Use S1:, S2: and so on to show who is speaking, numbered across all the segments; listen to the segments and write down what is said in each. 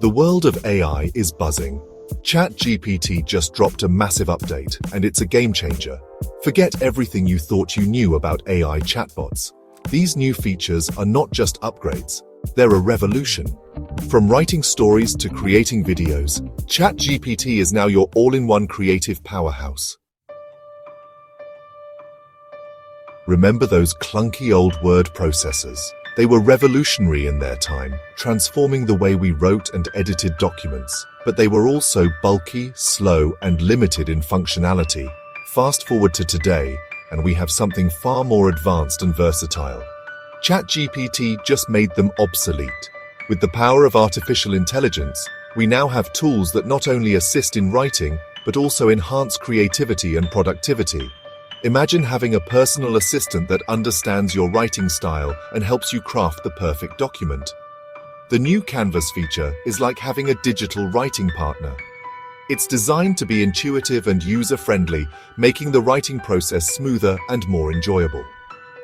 S1: The world of AI is buzzing. ChatGPT just dropped a massive update, and it's a game changer. Forget everything you thought you knew about AI chatbots. These new features are not just upgrades, they're a revolution. From writing stories to creating videos, ChatGPT is now your all-in-one creative powerhouse. Remember those clunky old word processors? They were revolutionary in their time, transforming the way we wrote and edited documents, but they were also bulky, slow, and limited in functionality. Fast forward to today, and we have something far more advanced and versatile. ChatGPT just made them obsolete. With the power of artificial intelligence, we now have tools that not only assist in writing, but also enhance creativity and productivity. Imagine having a personal assistant that understands your writing style and helps you craft the perfect document. The new Canvas feature is like having a digital writing partner. It's designed to be intuitive and user-friendly, making the writing process smoother and more enjoyable.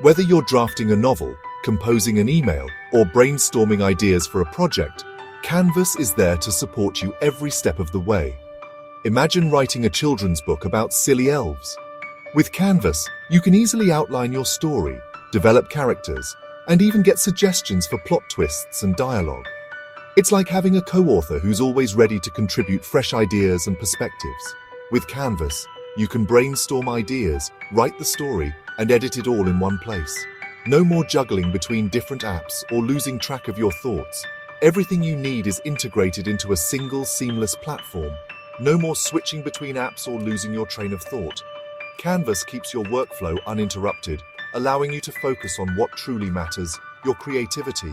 S1: Whether you're drafting a novel, composing an email, or brainstorming ideas for a project, Canvas is there to support you every step of the way. Imagine writing a children's book about silly elves. With Canvas, you can easily outline your story, develop characters, and even get suggestions for plot twists and dialogue. It's like having a co-author who's always ready to contribute fresh ideas and perspectives. With Canvas, you can brainstorm ideas, write the story, and edit it all in one place. No more juggling between different apps or losing track of your thoughts. Everything you need is integrated into a single seamless platform. No more switching between apps or losing your train of thought. Canvas keeps your workflow uninterrupted, allowing you to focus on what truly matters, your creativity.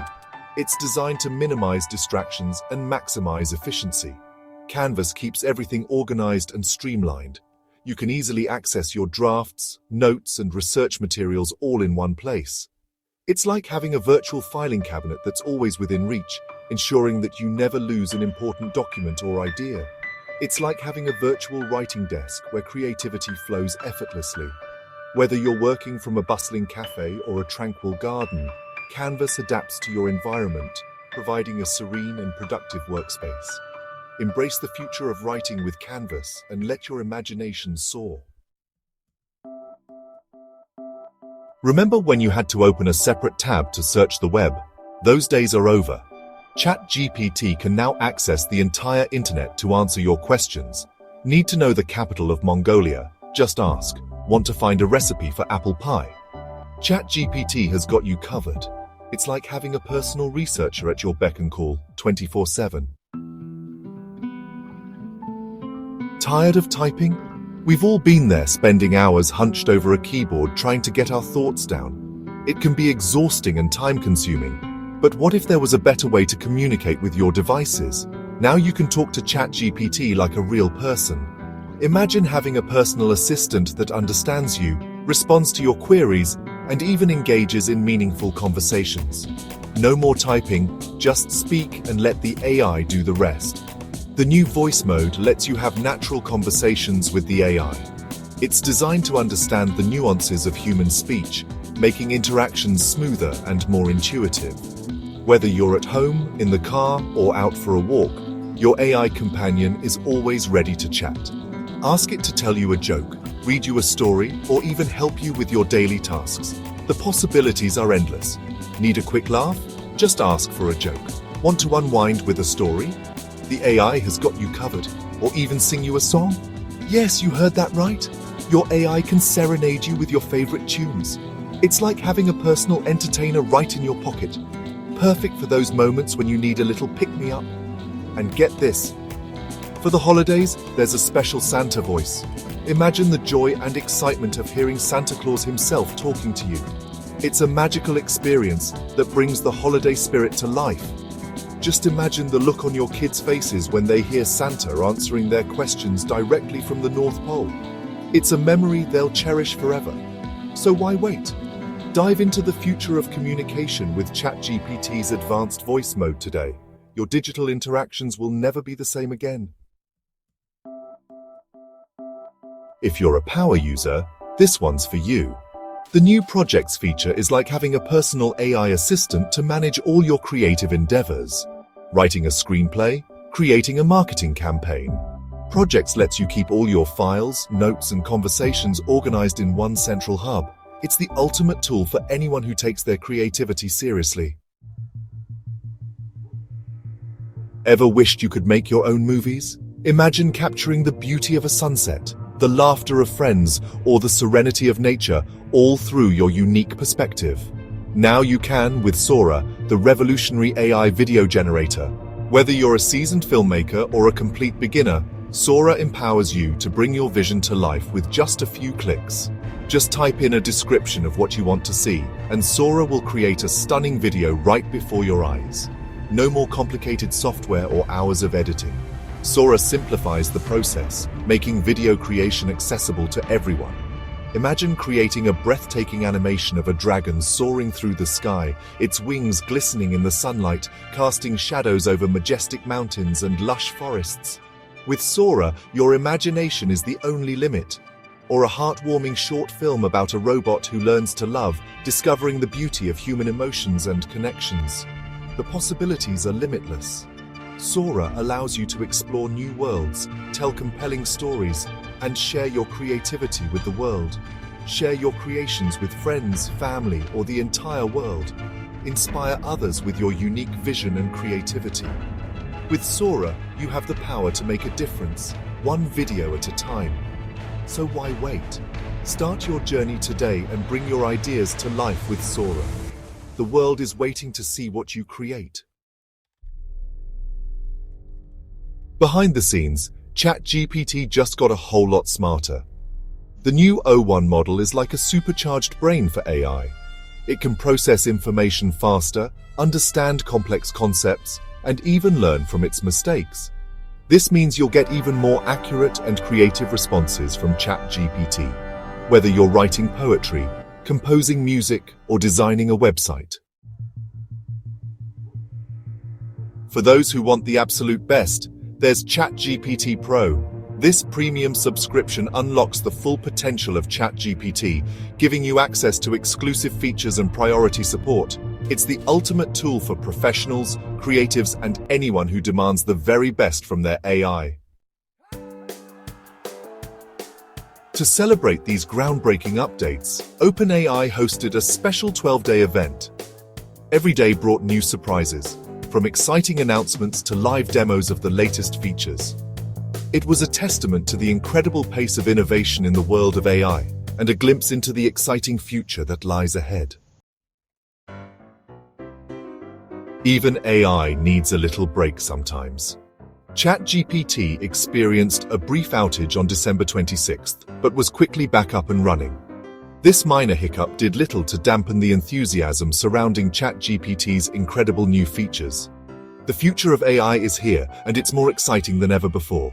S1: It's designed to minimize distractions and maximize efficiency. Canvas keeps everything organized and streamlined. You can easily access your drafts, notes, and research materials all in one place. It's like having a virtual filing cabinet that's always within reach, ensuring that you never lose an important document or idea. It's like having a virtual writing desk where creativity flows effortlessly. Whether you're working from a bustling cafe or a tranquil garden, Canvas adapts to your environment, providing a serene and productive workspace. Embrace the future of writing with Canvas and let your imagination soar. Remember when you had to open a separate tab to search the web? Those days are over. ChatGPT can now access the entire internet to answer your questions. Need to know the capital of Mongolia? Just ask. Want to find a recipe for apple pie? ChatGPT has got you covered. It's like having a personal researcher at your beck and call, 24/7. Tired of typing? We've all been there, spending hours hunched over a keyboard trying to get our thoughts down. It can be exhausting and time-consuming. But what if there was a better way to communicate with your devices? Now you can talk to ChatGPT like a real person. Imagine having a personal assistant that understands you, responds to your queries, and even engages in meaningful conversations. No more typing, just speak and let the AI do the rest. The new voice mode lets you have natural conversations with the AI. It's designed to understand the nuances of human speech, making interactions smoother and more intuitive. Whether you're at home, in the car, or out for a walk, your AI companion is always ready to chat. Ask it to tell you a joke, read you a story, or even help you with your daily tasks. The possibilities are endless. Need a quick laugh? Just ask for a joke. Want to unwind with a story? The AI has got you covered. Or even sing you a song? Yes, you heard that right. Your AI can serenade you with your favorite tunes. It's like having a personal entertainer right in your pocket. Perfect for those moments when you need a little pick-me-up. And get this. For the holidays, there's a special Santa voice. Imagine the joy and excitement of hearing Santa Claus himself talking to you. It's a magical experience that brings the holiday spirit to life. Just imagine the look on your kids' faces when they hear Santa answering their questions directly from the North Pole. It's a memory they'll cherish forever. So why wait? Dive into the future of communication with ChatGPT's advanced voice mode today. Your digital interactions will never be the same again. If you're a power user, this one's for you. The new Projects feature is like having a personal AI assistant to manage all your creative endeavors. Writing a screenplay, Creating a marketing campaign. Projects lets you keep all your files, notes, and conversations organized in one central hub. It's the ultimate tool for anyone who takes their creativity seriously. Ever wished you could make your own movies? Imagine capturing the beauty of a sunset, the laughter of friends, or the serenity of nature, all through your unique perspective. Now you can with Sora, the revolutionary AI video generator. Whether you're a seasoned filmmaker or a complete beginner, Sora empowers you to bring your vision to life with just a few clicks. Just type in a description of what you want to see, and Sora will create a stunning video right before your eyes. No more complicated software or hours of editing. Sora simplifies the process, making video creation accessible to everyone. Imagine creating a breathtaking animation of a dragon soaring through the sky, its wings glistening in the sunlight, casting shadows over majestic mountains and lush forests. With Sora, your imagination is the only limit. Or a heartwarming short film about a robot who learns to love, discovering the beauty of human emotions and connections. The possibilities are limitless. Sora allows you to explore new worlds, tell compelling stories, and share your creativity with the world. Share your creations with friends, family, or the entire world. Inspire others with your unique vision and creativity. With Sora, you have the power to make a difference, one video at a time. So why wait? Start your journey today and bring your ideas to life with Sora. The world is waiting to see what you create. Behind the scenes, ChatGPT just got a whole lot smarter. The new O1 model is like a supercharged brain for AI. It can process information faster, understand complex concepts, and even learn from its mistakes. This means you'll get even more accurate and creative responses from ChatGPT, whether you're writing poetry, composing music, or designing a website. For those who want the absolute best, there's ChatGPT Pro. This premium subscription unlocks the full potential of ChatGPT, giving you access to exclusive features and priority support. It's the ultimate tool for professionals, creatives, and anyone who demands the very best from their AI. To celebrate these groundbreaking updates, OpenAI hosted a special 12-day event. Every day brought new surprises, from exciting announcements to live demos of the latest features. It was a testament to the incredible pace of innovation in the world of AI, and a glimpse into the exciting future that lies ahead. Even AI needs a little break sometimes. ChatGPT experienced a brief outage on December 26th, but was quickly back up and running. This minor hiccup did little to dampen the enthusiasm surrounding ChatGPT's incredible new features. The future of AI is here, and it's more exciting than ever before.